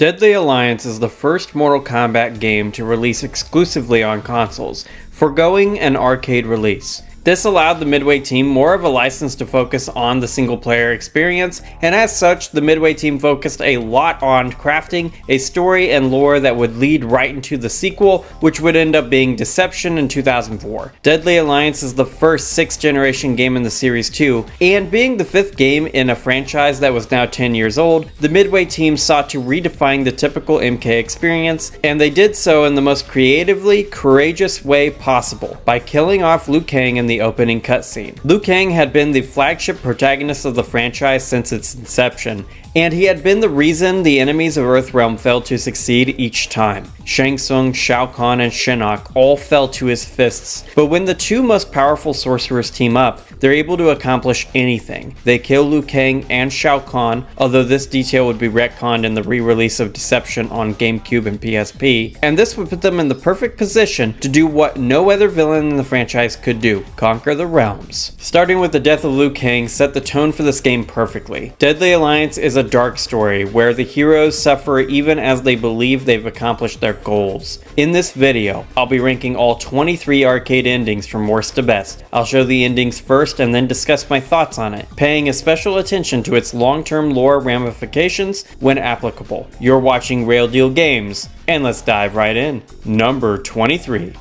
Deadly Alliance is the first Mortal Kombat game to release exclusively on consoles, foregoing an arcade release. This allowed the Midway team more of a license to focus on the single-player experience, and as such, the Midway team focused a lot on crafting a story and lore that would lead right into the sequel, which would end up being Deception in 2004. Deadly Alliance is the first 6th generation game in the series too, and being the 5th game in a franchise that was now 10 years old, the Midway team sought to redefine the typical MK experience, and they did so in the most creatively courageous way possible, by killing off Liu Kang in the opening cutscene. Liu Kang had been the flagship protagonist of the franchise since its inception, and he had been the reason the enemies of Earthrealm failed to succeed each time. Shang Tsung, Shao Kahn, and Shinnok all fell to his fists, but when the two most powerful sorcerers team up, they're able to accomplish anything. They kill Liu Kang and Shao Kahn, although this detail would be retconned in the re-release of Deception on GameCube and PSP, and this would put them in the perfect position to do what no other villain in the franchise could do: conquer the realms. Starting with the death of Liu Kang set the tone for this game perfectly. Deadly Alliance is a dark story where the heroes suffer even as they believe they've accomplished their goals. In this video, I'll be ranking all 23 arcade endings from worst to best. I'll show the endings first and then discuss my thoughts on it, paying a special attention to its long-term lore ramifications when applicable. You're watching Rail Deal Games, and let's dive right in. Number 23.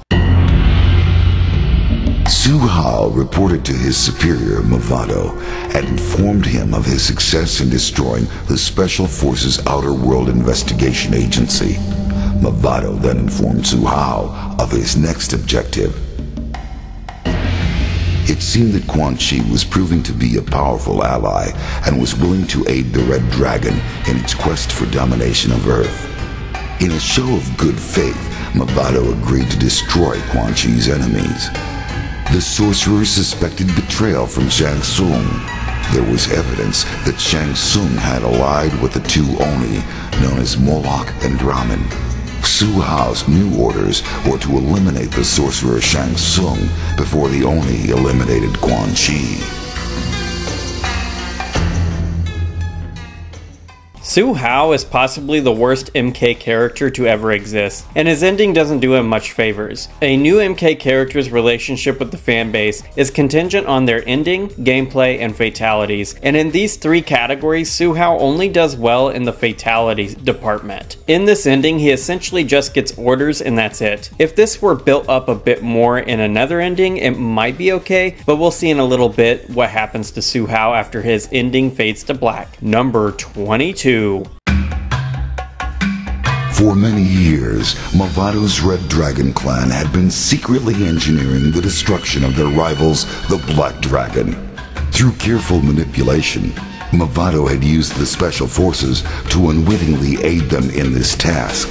Su Hao reported to his superior, Movado, and informed him of his success in destroying the Special Forces Outer World Investigation Agency. Movado then informed Su Hao of his next objective. It seemed that Quan Chi was proving to be a powerful ally and was willing to aid the Red Dragon in its quest for domination of Earth. In a show of good faith, Movado agreed to destroy Quan Chi's enemies. The sorcerer suspected betrayal from Shang Tsung. There was evidence that Shang Tsung had allied with the two Oni, known as Moloch and Ramen. Su Hao's new orders were to eliminate the sorcerer Shang Tsung before the Oni eliminated Quan Chi. Su Hao is possibly the worst MK character to ever exist, and his ending doesn't do him much favors. A new MK character's relationship with the fanbase is contingent on their ending, gameplay, and fatalities, and in these three categories, Su Hao only does well in the fatalities department. In this ending, he essentially just gets orders and that's it. If this were built up a bit more in another ending, it might be okay, but we'll see in a little bit what happens to Su Hao after his ending fades to black. Number 22. For many years, Movado's Red Dragon clan had been secretly engineering the destruction of their rivals, the Black Dragon. Through careful manipulation, Movado had used the Special Forces to unwittingly aid them in this task.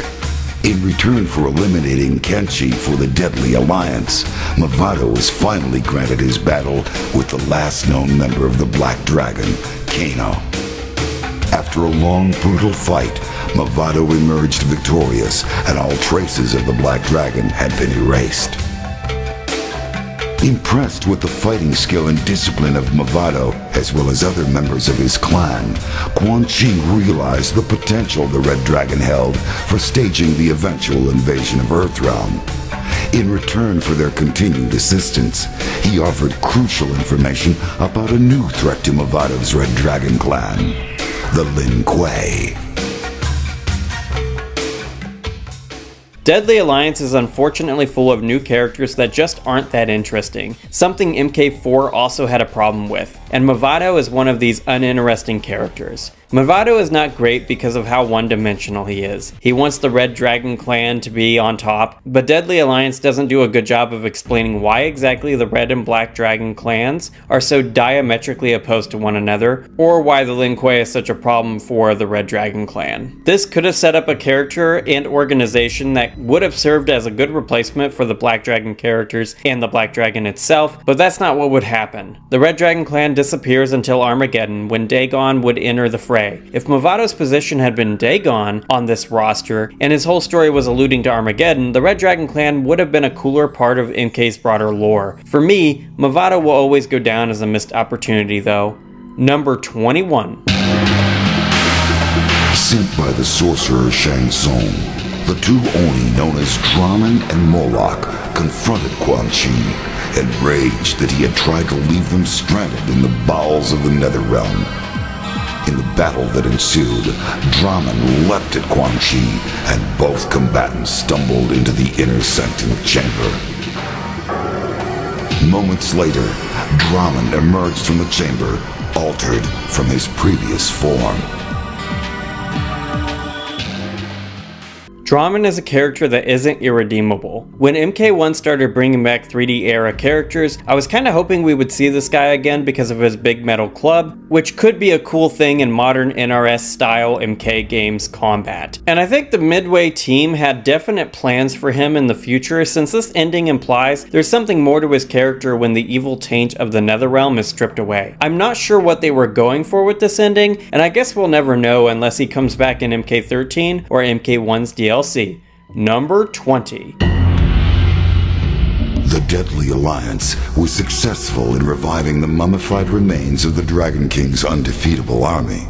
In return for eliminating Kenshi for the Deadly Alliance, Movado was finally granted his battle with the last known member of the Black Dragon, Kano. After a long, brutal fight, Movado emerged victorious, and all traces of the Black Dragon had been erased. Impressed with the fighting skill and discipline of Movado, as well as other members of his clan, Quan Chi realized the potential the Red Dragon held for staging the eventual invasion of Earthrealm. In return for their continued assistance, he offered crucial information about a new threat to Movado's Red Dragon clan: the Lin Kuei. Deadly Alliance is unfortunately full of new characters that just aren't that interesting, something MK4 also had a problem with, and Movado is one of these uninteresting characters. Movado is not great because of how one-dimensional he is. He wants the Red Dragon clan to be on top, but Deadly Alliance doesn't do a good job of explaining why exactly the Red and Black Dragon clans are so diametrically opposed to one another, or why the Lin Kuei is such a problem for the Red Dragon clan. This could have set up a character and organization that would have served as a good replacement for the Black Dragon characters and the Black Dragon itself, but that's not what would happen. The Red Dragon clan disappears until Armageddon, when Dagon would enter the fray. If Movado's position had been Dagon on this roster, and his whole story was alluding to Armageddon, the Red Dragon clan would have been a cooler part of MK's broader lore. For me, Movado will always go down as a missed opportunity though. Number 21. Sent by the sorcerer Shang Tsung, the two Oni known as Draman and Moloch confronted Quan Chi, enraged that he had tried to leave them stranded in the bowels of the Netherrealm. In the battle that ensued, Draman leapt at Quan Chi, and both combatants stumbled into the inner sanctum chamber. Moments later, Draman emerged from the chamber, altered from his previous form. Draman is a character that isn't irredeemable. When MK1 started bringing back 3D era characters, I was kinda hoping we would see this guy again because of his big metal club, which could be a cool thing in modern NRS style MK games combat. And I think the Midway team had definite plans for him in the future, since this ending implies there's something more to his character when the evil taint of the Netherrealm is stripped away. I'm not sure what they were going for with this ending, and I guess we'll never know unless he comes back in MK13 or MK1's DLC. Number 20. The Deadly Alliance was successful in reviving the mummified remains of the Dragon King's undefeatable army.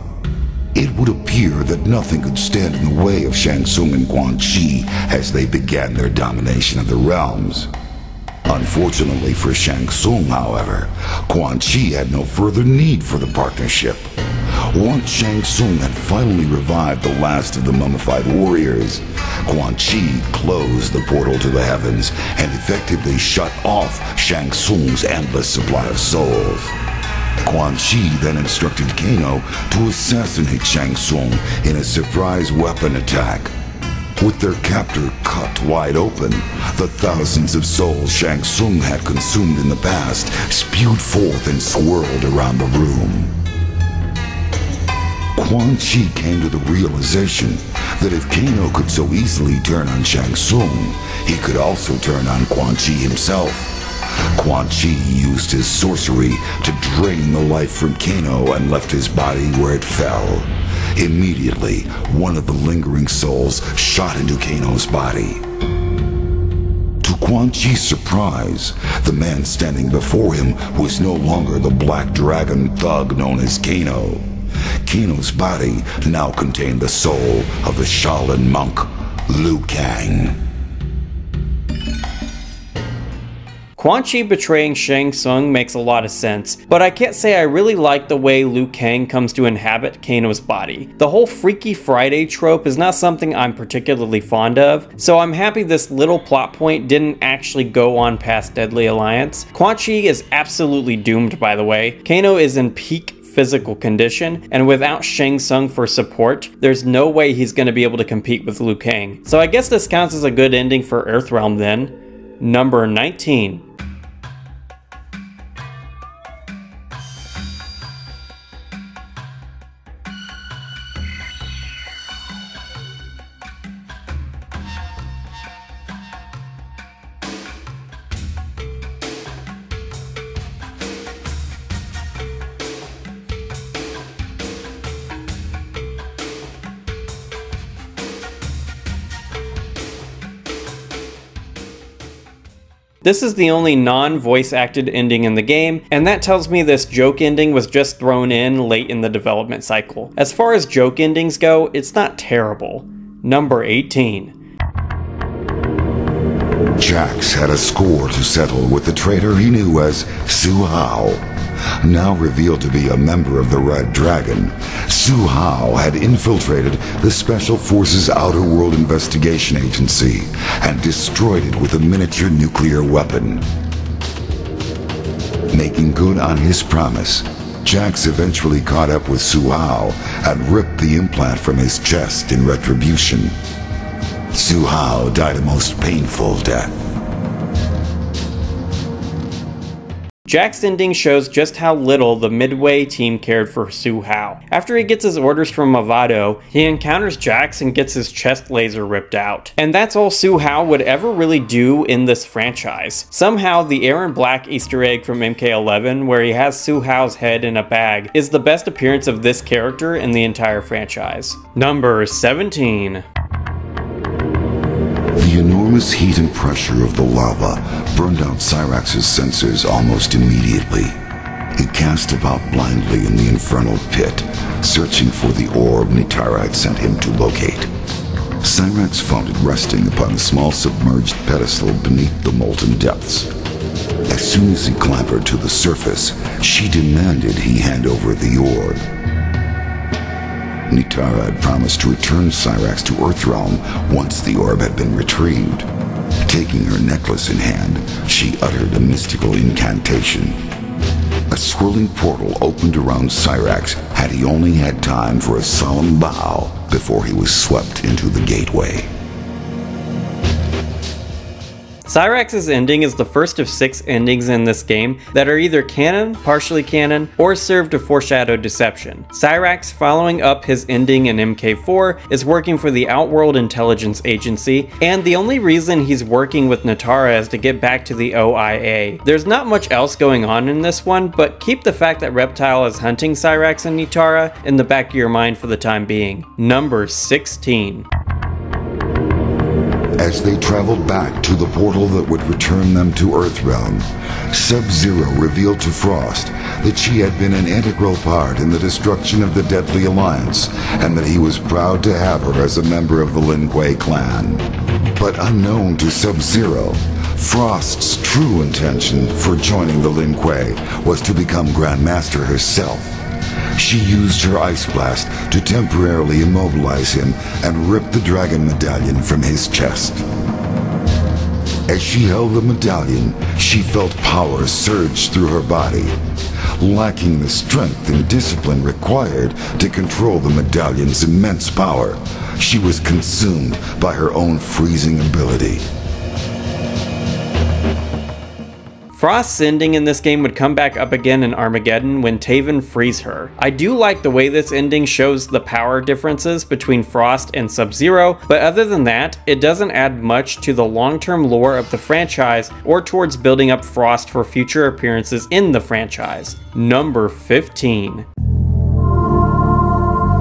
It would appear that nothing could stand in the way of Shang Tsung and Quan Chi as they began their domination of the realms. Unfortunately for Shang Tsung, however, Quan Chi had no further need for the partnership. Once Shang Tsung had finally revived the last of the mummified warriors, Quan Chi closed the portal to the heavens and effectively shut off Shang Tsung's endless supply of souls. Quan Chi then instructed Kano to assassinate Shang Tsung in a surprise weapon attack. With their captor cut wide open, the thousands of souls Shang Tsung had consumed in the past spewed forth and swirled around the room. Quan Chi came to the realization that if Kano could so easily turn on Shang Tsung, he could also turn on Quan Chi himself. Quan Chi used his sorcery to drain the life from Kano and left his body where it fell. Immediately, one of the lingering souls shot into Kano's body. To Quan Chi's surprise, the man standing before him was no longer the black dragon thug known as Kano. Kano's body now contained the soul of the Shaolin monk, Liu Kang. Quan Chi betraying Shang Tsung makes a lot of sense, but I can't say I really like the way Liu Kang comes to inhabit Kano's body. The whole Freaky Friday trope is not something I'm particularly fond of, so I'm happy this little plot point didn't actually go on past Deadly Alliance. Quan Chi is absolutely doomed, by the way. Kano is in peak physical condition, and without Shang Tsung for support, there's no way he's going to be able to compete with Liu Kang. So I guess this counts as a good ending for Earthrealm then. Number 19. This is the only non-voice acted ending in the game, and that tells me this joke ending was just thrown in late in the development cycle. As far as joke endings go, it's not terrible. Number 18. Jax had a score to settle with the traitor he knew as Su Hao. Now revealed to be a member of the Red Dragon, Su Hao had infiltrated the Special Forces Outer World Investigation Agency and destroyed it with a miniature nuclear weapon. Making good on his promise, Jax eventually caught up with Su Hao and ripped the implant from his chest in retribution. Su Hao died a most painful death. Jax's ending shows just how little the Midway team cared for Su Hao. After he gets his orders from Mavado, he encounters Jax and gets his chest laser ripped out. And that's all Su Hao would ever really do in this franchise. Somehow, the Aaron Black Easter egg from MK11, where he has Su Hao's head in a bag, is the best appearance of this character in the entire franchise. Number 17. The enormous heat and pressure of the lava burned out Cyrax's sensors almost immediately. He cast about blindly in the infernal pit, searching for the orb Nitara had sent him to locate. Cyrax found it resting upon a small submerged pedestal beneath the molten depths. As soon as he clambered to the surface, she demanded he hand over the orb. Nitara had promised to return Cyrax to Earthrealm once the orb had been retrieved. Taking her necklace in hand, she uttered a mystical incantation. A swirling portal opened around Cyrax had he only had time for a solemn bow before he was swept into the gateway. Cyrax's ending is the first of 6 endings in this game that are either canon, partially canon, or serve to foreshadow deception. Cyrax, following up his ending in MK4, is working for the Outworld Intelligence Agency, and the only reason he's working with Nitara is to get back to the OIA. There's not much else going on in this one, but keep the fact that Reptile is hunting Cyrax and Nitara in the back of your mind for the time being. Number 16. As they traveled back to the portal that would return them to Earthrealm, Sub-Zero revealed to Frost that she had been an integral part in the destruction of the Deadly Alliance, and that he was proud to have her as a member of the Lin Kuei clan. But unknown to Sub-Zero, Frost's true intention for joining the Lin Kuei was to become Grandmaster herself. She used her Ice Blast to temporarily immobilize him and rip the dragon medallion from his chest. As she held the medallion, she felt power surge through her body. Lacking the strength and discipline required to control the medallion's immense power, she was consumed by her own freezing ability. Frost's ending in this game would come back up again in Armageddon when Taven frees her. I do like the way this ending shows the power differences between Frost and Sub-Zero, but other than that, it doesn't add much to the long-term lore of the franchise or towards building up Frost for future appearances in the franchise. Number 15.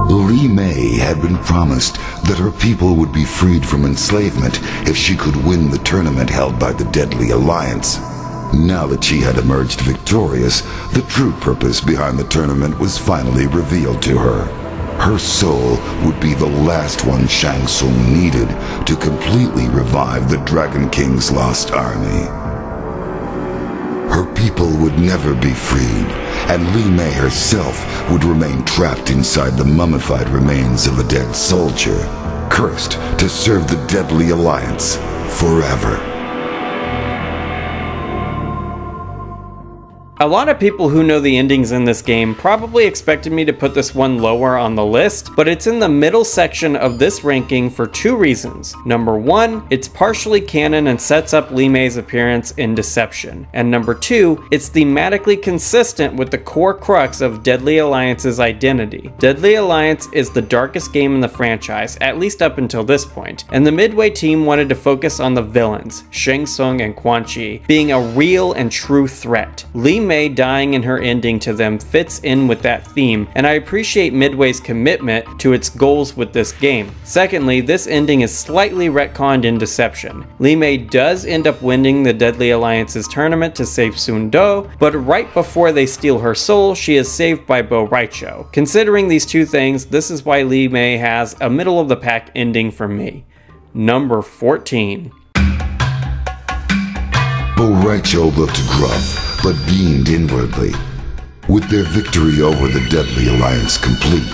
Li Mei had been promised that her people would be freed from enslavement if she could win the tournament held by the Deadly Alliance. Now that she had emerged victorious, the true purpose behind the tournament was finally revealed to her. Her soul would be the last one Shang Tsung needed to completely revive the Dragon King's lost army. Her people would never be freed, and Li Mei herself would remain trapped inside the mummified remains of a dead soldier, cursed to serve the Deadly Alliance forever. A lot of people who know the endings in this game probably expected me to put this one lower on the list, but it's in the middle section of this ranking for 2 reasons. Number 1, it's partially canon and sets up Li Mei's appearance in Deception. And number 2, it's thematically consistent with the core crux of Deadly Alliance's identity. Deadly Alliance is the darkest game in the franchise, at least up until this point, and the Midway team wanted to focus on the villains, Shang Tsung and Quan Chi, being a real and true threat. Li Mei dying in her ending to them fits in with that theme, and I appreciate Midway's commitment to its goals with this game. Secondly, this ending is slightly retconned in Deception. Li Mei does end up winning the Deadly Alliance's tournament to save Sun Do, but right before they steal her soul, she is saved by Bo Raicho. Considering these 2 things, this is why Li Mei has a middle of the pack ending for me. Number 14. Bo Raicho looked gruff, but beamed inwardly. With their victory over the Deadly Alliance complete,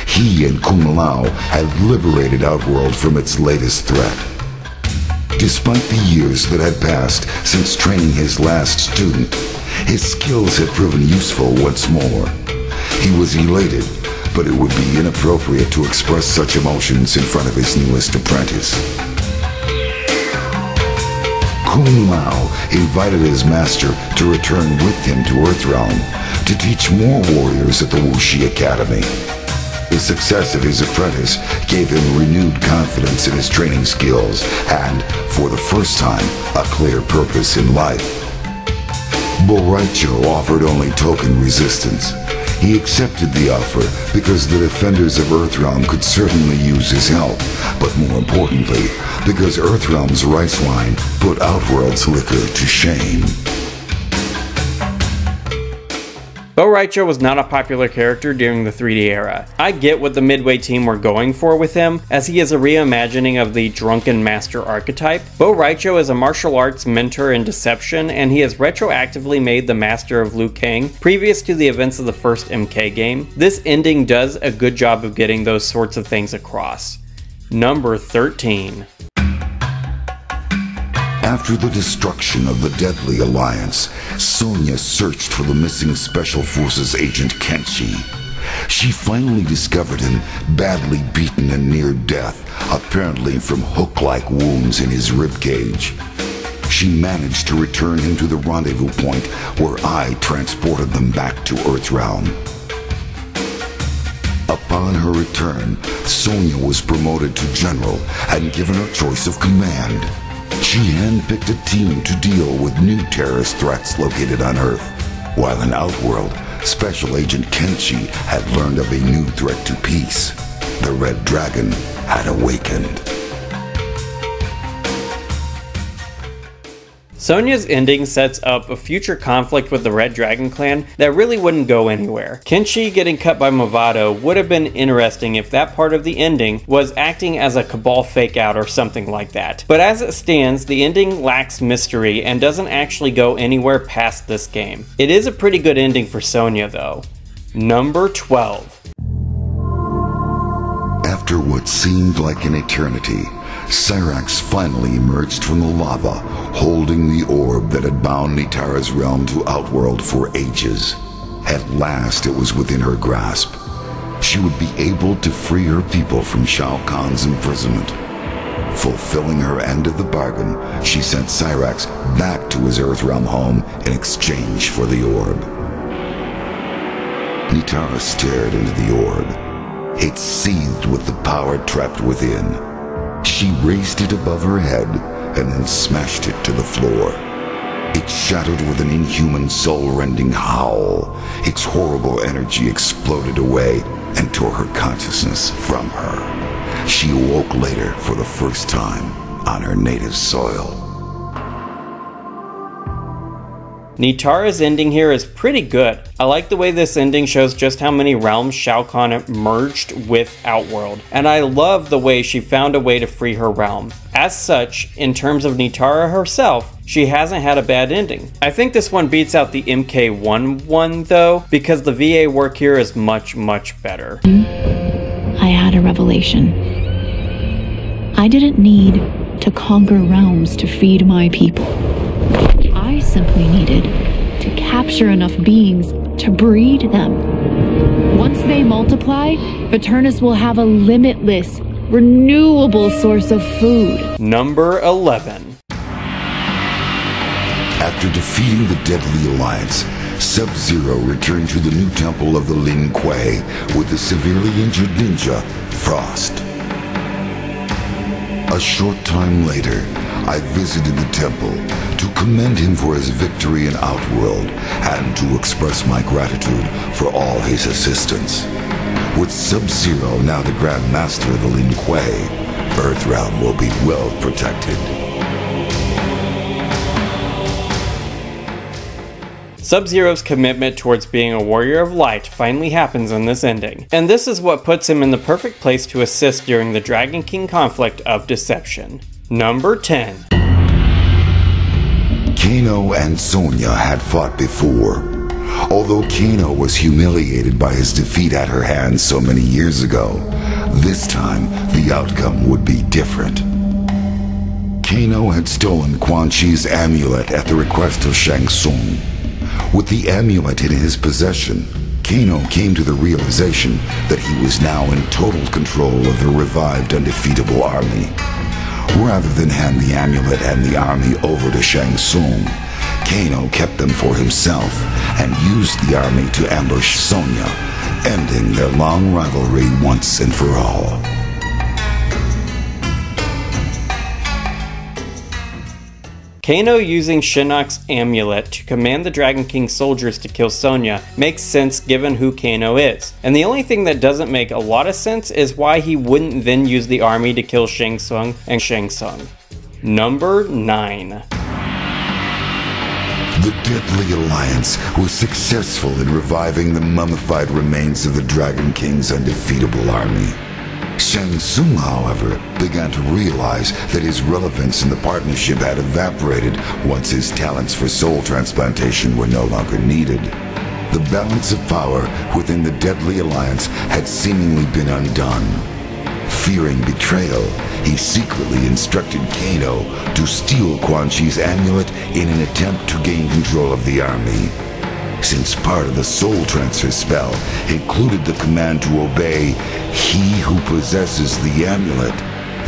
he and Kung Lao had liberated Outworld from its latest threat. Despite the years that had passed since training his last student, his skills had proven useful once more. He was elated, but it would be inappropriate to express such emotions in front of his newest apprentice. Kung Lao invited his master to return with him to Earthrealm to teach more warriors at the Wuxi Academy. The success of his apprentice gave him renewed confidence in his training skills and, for the first time, a clear purpose in life. Bo Raicho offered only token resistance. He accepted the offer because the defenders of Earthrealm could certainly use his help, but more importantly, because Earthrealm's rice wine put Outworld's liquor to shame. Bo' Raicho was not a popular character during the 3D era. I get what the Midway team were going for with him, as he is a reimagining of the drunken master archetype. Bo' Raicho is a martial arts mentor in Deception, and he has retroactively made the master of Liu Kang previous to the events of the first MK game. This ending does a good job of getting those sorts of things across. Number 13. After the destruction of the Deadly Alliance, Sonya searched for the missing Special Forces agent Kenshi. She finally discovered him badly beaten and near death, apparently from hook-like wounds in his ribcage. She managed to return him to the rendezvous point where I transported them back to Earthrealm. Upon her return, Sonya was promoted to General and given a choice of command. She handpicked a team to deal with new terrorist threats located on Earth, while in Outworld, Special Agent Kenshi had learned of a new threat to peace. The Red Dragon had awakened. Sonya's ending sets up a future conflict with the Red Dragon clan that really wouldn't go anywhere. Kenshi getting cut by Movado would have been interesting if that part of the ending was acting as a Cabal fake out or something like that. But as it stands, the ending lacks mystery and doesn't actually go anywhere past this game. It is a pretty good ending for Sonya though. Number 12. After what seemed like an eternity, Cyrax finally emerged from the lava, holding the orb that had bound Nitara's realm to Outworld for ages. At last it was within her grasp. She would be able to free her people from Shao Kahn's imprisonment. Fulfilling her end of the bargain, she sent Cyrax back to his Earthrealm home in exchange for the orb. Nitara stared into the orb. It seethed with the power trapped within. She raised it above her head and then smashed it to the floor. It shattered with an inhuman soul-rending howl. Its horrible energy exploded away and tore her consciousness from her. She awoke later for the first time on her native soil. Nitara's ending here is pretty good. I like the way this ending shows just how many realms Shao Kahn merged with Outworld, and I love the way she found a way to free her realm. As such, in terms of Nitara herself, she hasn't had a bad ending. I think this one beats out the MK1 one though, because the VA work here is much, much better. I had a revelation. I didn't need to conquer realms to feed my people. I simply needed to capture enough beings to breed them. Once they multiply, Viternus will have a limitless, renewable source of food. Number 11. After defeating the Deadly Alliance, Sub-Zero returned to the new temple of the Lin Kuei with the severely injured ninja, Frost. A short time later, I visited the temple to commend him for his victory in Outworld and to express my gratitude for all his assistance. With Sub-Zero now the Grand Master of the Lin Kuei, Earthrealm will be well protected. Sub-Zero's commitment towards being a warrior of light finally happens in this ending, and this is what puts him in the perfect place to assist during the Dragon King conflict of Deception. Number 10. Kano and Sonya had fought before. Although Kano was humiliated by his defeat at her hands so many years ago, this time the outcome would be different. Kano had stolen Quan Chi's amulet at the request of Shang Tsung. With the amulet in his possession, Kano came to the realization that he was now in total control of the revived undefeatable army. Rather than hand the amulet and the army over to Shang Tsung, Kano kept them for himself and used the army to ambush Sonya, ending their long rivalry once and for all. Kano using Shinnok's amulet to command the Dragon King soldiers to kill Sonya makes sense given who Kano is. And the only thing that doesn't make a lot of sense is why he wouldn't then use the army to kill Shang Tsung and Shang Tsung. Number 9. The Deadly Alliance was successful in reviving the mummified remains of the Dragon King's undefeatable army. Shang Tsung, however, began to realize that his relevance in the partnership had evaporated once his talents for soul transplantation were no longer needed. The balance of power within the Deadly Alliance had seemingly been undone. Fearing betrayal, he secretly instructed Kano to steal Quan Chi's amulet in an attempt to gain control of the army. Since part of the soul transfer spell included the command to obey he who possesses the amulet,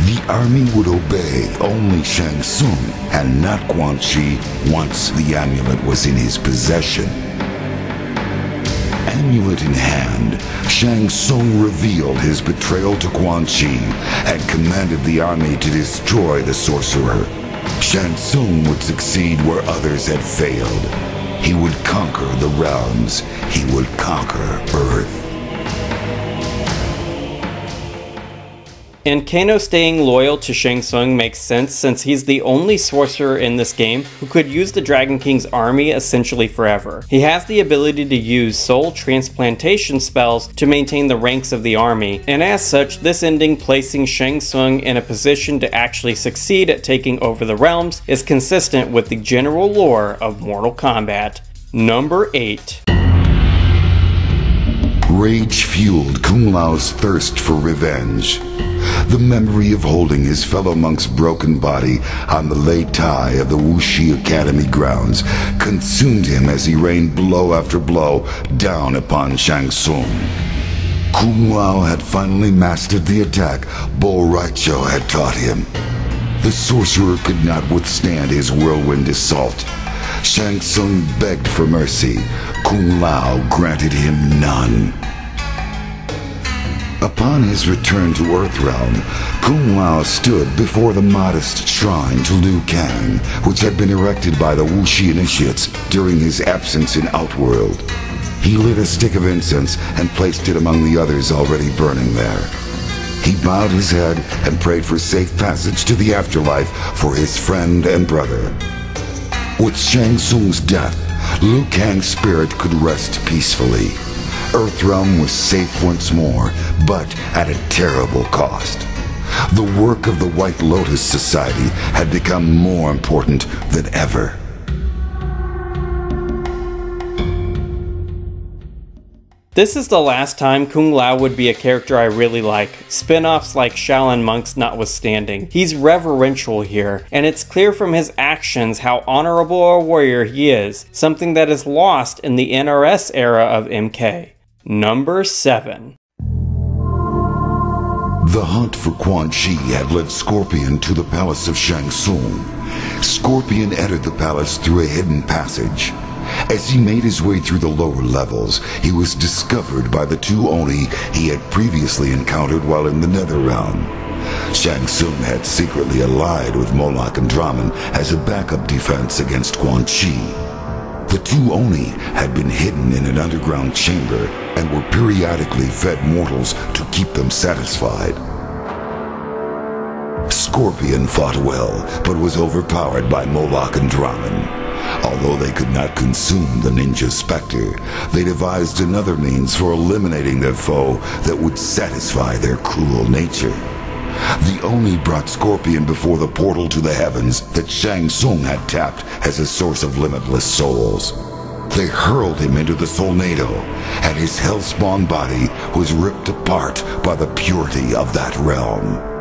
the army would obey only Shang Tsung and not Quan Chi once the amulet was in his possession. Amulet in hand, Shang Tsung revealed his betrayal to Quan Chi and commanded the army to destroy the sorcerer. Shang Tsung would succeed where others had failed. He would conquer the realms. He would conquer Earth. And Kano staying loyal to Shang Tsung makes sense since he's the only sorcerer in this game who could use the Dragon King's army essentially forever. He has the ability to use soul transplantation spells to maintain the ranks of the army, and as such, this ending placing Shang Tsung in a position to actually succeed at taking over the realms is consistent with the general lore of Mortal Kombat. Number 8. Rage fueled Kung Lao's thirst for revenge. The memory of holding his fellow monk's broken body on the Lei Tai of the Wuxi Academy grounds consumed him as he rained blow after blow down upon Shang Tsung. Kung Lao had finally mastered the attack Bo Raicho had taught him. The sorcerer could not withstand his whirlwind assault. Shang Tsung begged for mercy. Kung Lao granted him none. Upon his return to Earthrealm, Kung Lao stood before the modest shrine to Liu Kang, which had been erected by the Wuxi initiates during his absence in Outworld. He lit a stick of incense and placed it among the others already burning there. He bowed his head and prayed for safe passage to the afterlife for his friend and brother. With Shang Tsung's death, Liu Kang's spirit could rest peacefully. Earthrealm was safe once more, but at a terrible cost. The work of the White Lotus Society had become more important than ever. This is the last time Kung Lao would be a character I really like, spin-offs like Shaolin Monks notwithstanding. He's reverential here, and it's clear from his actions how honorable a warrior he is, something that is lost in the NRS era of MK. Number 7. The hunt for Quan Chi had led Scorpion to the palace of Shang Tsung. Scorpion entered the palace through a hidden passage. As he made his way through the lower levels, he was discovered by the two Oni he had previously encountered while in the Netherrealm. Shang Tsung had secretly allied with Moloch and Draman as a backup defense against Quan Chi. The two Oni had been hidden in an underground chamber and were periodically fed mortals to keep them satisfied. Scorpion fought well, but was overpowered by Moloch and Draman. Although they could not consume the ninja Spectre, they devised another means for eliminating their foe that would satisfy their cruel nature. The Oni brought Scorpion before the portal to the heavens that Shang Tsung had tapped as a source of limitless souls. They hurled him into the Solnado, and his hellspawn body was ripped apart by the purity of that realm.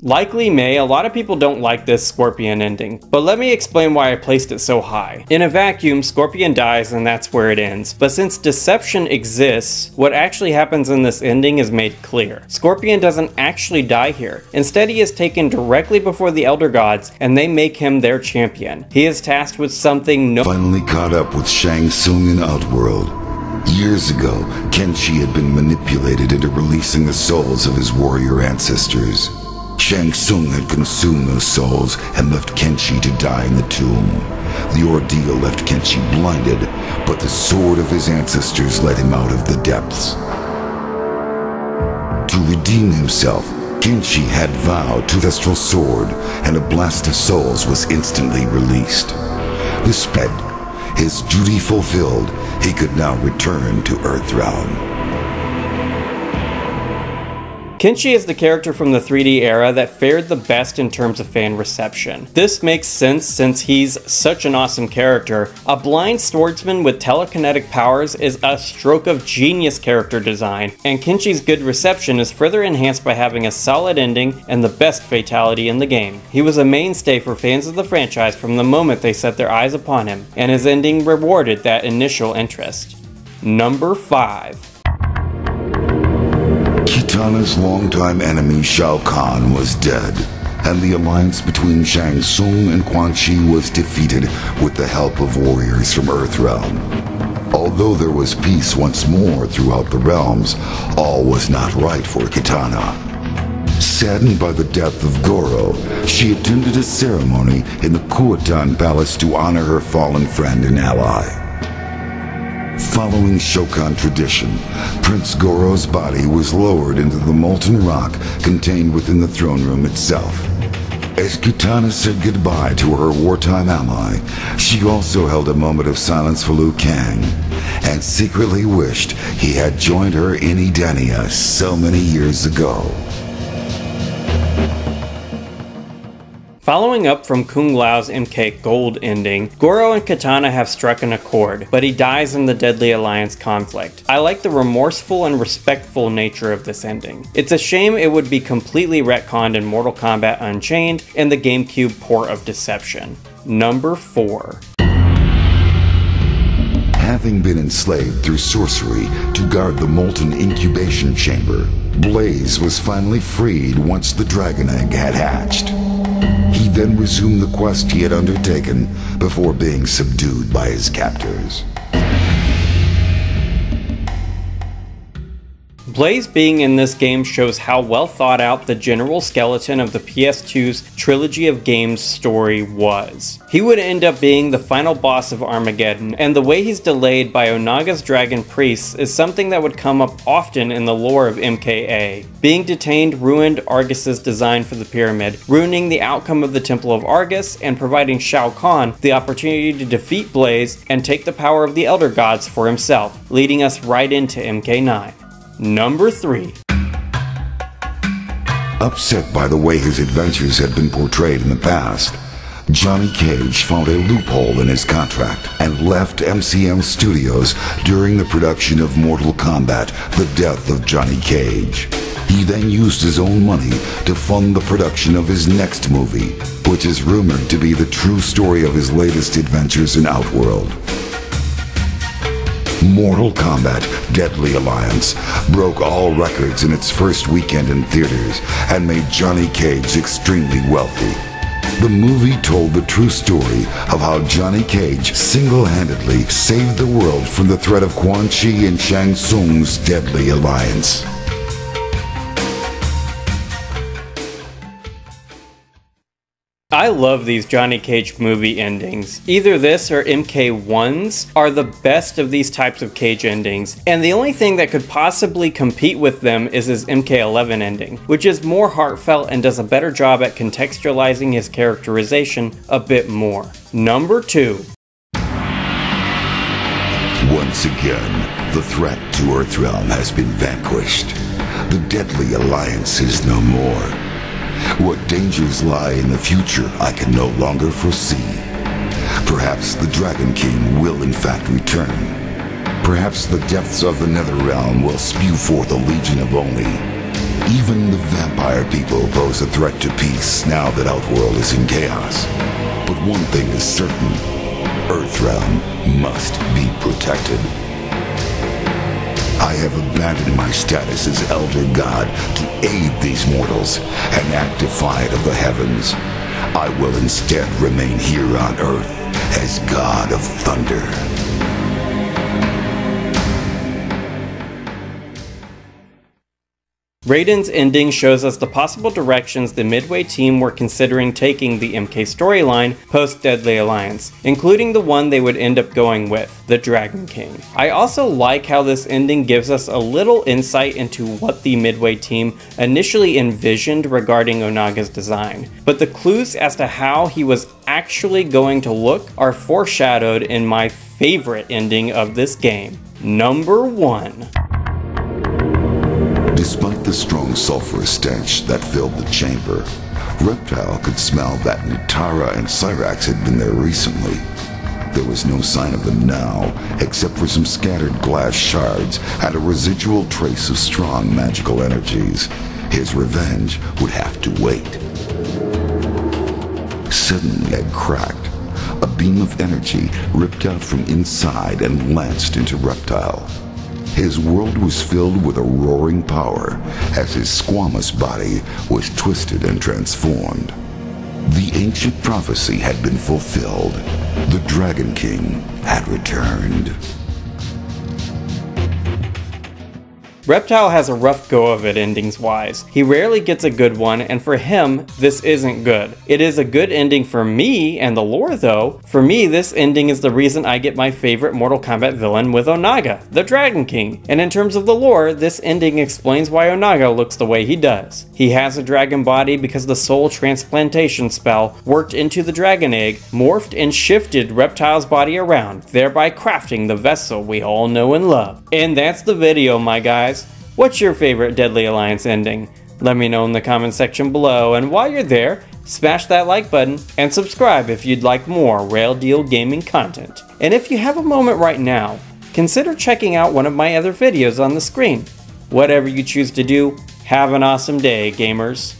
Like Li Mei, a lot of people don't like this Scorpion ending, but let me explain why I placed it so high. In a vacuum, Scorpion dies and that's where it ends, but since deception exists, what actually happens in this ending is made clear. Scorpion doesn't actually die here. Instead, he is taken directly before the Elder Gods and they make him their champion. He is tasked with something Finally caught up with Shang Tsung in Outworld. Years ago, Kenshi had been manipulated into releasing the souls of his warrior ancestors. Shang Tsung had consumed those souls and left Kenshi to die in the tomb. The ordeal left Kenshi blinded, but the sword of his ancestors led him out of the depths. To redeem himself, Kinshi had vowed to Thestral Sword, and a blast of souls was instantly released. This sped, his duty fulfilled, he could now return to Earthrealm. Kinshi is the character from the 3D era that fared the best in terms of fan reception. This makes sense since he's such an awesome character. A blind swordsman with telekinetic powers is a stroke of genius character design, and Kinshi's good reception is further enhanced by having a solid ending and the best fatality in the game. He was a mainstay for fans of the franchise from the moment they set their eyes upon him, and his ending rewarded that initial interest. Number 5. Kitana's longtime enemy Shao Kahn was dead, and the alliance between Shang Tsung and Quan Chi was defeated with the help of warriors from Earthrealm. Although there was peace once more throughout the realms, all was not right for Kitana. Saddened by the death of Goro, she attended a ceremony in the Kuotan Palace to honor her fallen friend and ally. Following Shokan tradition, Prince Goro's body was lowered into the molten rock contained within the throne room itself. As Kitana said goodbye to her wartime ally, she also held a moment of silence for Liu Kang, and secretly wished he had joined her in Edenia so many years ago. Following up from Kung Lao's MK Gold ending, Goro and Kitana have struck an accord, but he dies in the Deadly Alliance conflict. I like the remorseful and respectful nature of this ending. It's a shame it would be completely retconned in Mortal Kombat Unchained and the GameCube port of Deception. Number 4. Having been enslaved through sorcery to guard the molten incubation chamber, Blaze was finally freed once the dragon egg had hatched. He then resumed the quest he had undertaken before being subdued by his captors. Blaze being in this game shows how well thought out the general skeleton of the PS2's trilogy of games story was. He would end up being the final boss of Armageddon, and the way he's delayed by Onaga's dragon priests is something that would come up often in the lore of MKA. Being detained ruined Argus's design for the pyramid, ruining the outcome of the Temple of Argus, and providing Shao Kahn the opportunity to defeat Blaze and take the power of the Elder Gods for himself, leading us right into MK9. Number 3. Upset by the way his adventures had been portrayed in the past, Johnny Cage found a loophole in his contract and left MCM Studios during the production of Mortal Kombat: The Death of Johnny Cage. He then used his own money to fund the production of his next movie, which is rumored to be the true story of his latest adventures in Outworld. Mortal Kombat: Deadly Alliance broke all records in its first weekend in theaters and made Johnny Cage extremely wealthy. The movie told the true story of how Johnny Cage single-handedly saved the world from the threat of Quan Chi and Shang Tsung's Deadly Alliance. I love these Johnny Cage movie endings. Either this or MK1's are the best of these types of Cage endings, and the only thing that could possibly compete with them is his MK11 ending, which is more heartfelt and does a better job at contextualizing his characterization a bit more. Number 2. Once again, the threat to Earthrealm has been vanquished. The Deadly Alliance is no more. What dangers lie in the future I can no longer foresee. Perhaps the Dragon King will in fact return. Perhaps the depths of the Netherrealm will spew forth a legion of Oni. Even the vampire people pose a threat to peace now that Outworld is in chaos. But one thing is certain. Earthrealm must be protected. I have abandoned my status as Elder God to aid these mortals and act defiant of the heavens. I will instead remain here on Earth as God of Thunder. Raiden's ending shows us the possible directions the Midway team were considering taking the MK storyline post-Deadly Alliance, including the one they would end up going with, the Dragon King. I also like how this ending gives us a little insight into what the Midway team initially envisioned regarding Onaga's design, but the clues as to how he was actually going to look are foreshadowed in my favorite ending of this game. Number 1. Despite the strong sulfurous stench that filled the chamber, Reptile could smell that Nitara and Cyrax had been there recently. There was no sign of them now, except for some scattered glass shards and a residual trace of strong magical energies. His revenge would have to wait. Suddenly it cracked. A beam of energy ripped out from inside and lanced into Reptile. His world was filled with a roaring power as his squamous body was twisted and transformed. The ancient prophecy had been fulfilled. The Dragon King had returned. Reptile has a rough go of it endings-wise. He rarely gets a good one, and for him, this isn't good. It is a good ending for me and the lore though. For me, this ending is the reason I get my favorite Mortal Kombat villain with Onaga, the Dragon King. And in terms of the lore, this ending explains why Onaga looks the way he does. He has a dragon body because the soul transplantation spell worked into the dragon egg, morphed and shifted Reptile's body around, thereby crafting the vessel we all know and love. And that's the video, my guys. What's your favorite Deadly Alliance ending? Let me know in the comment section below, and while you're there, smash that like button and subscribe if you'd like more Rail Deal gaming content. And if you have a moment right now, consider checking out one of my other videos on the screen. Whatever you choose to do, have an awesome day, gamers.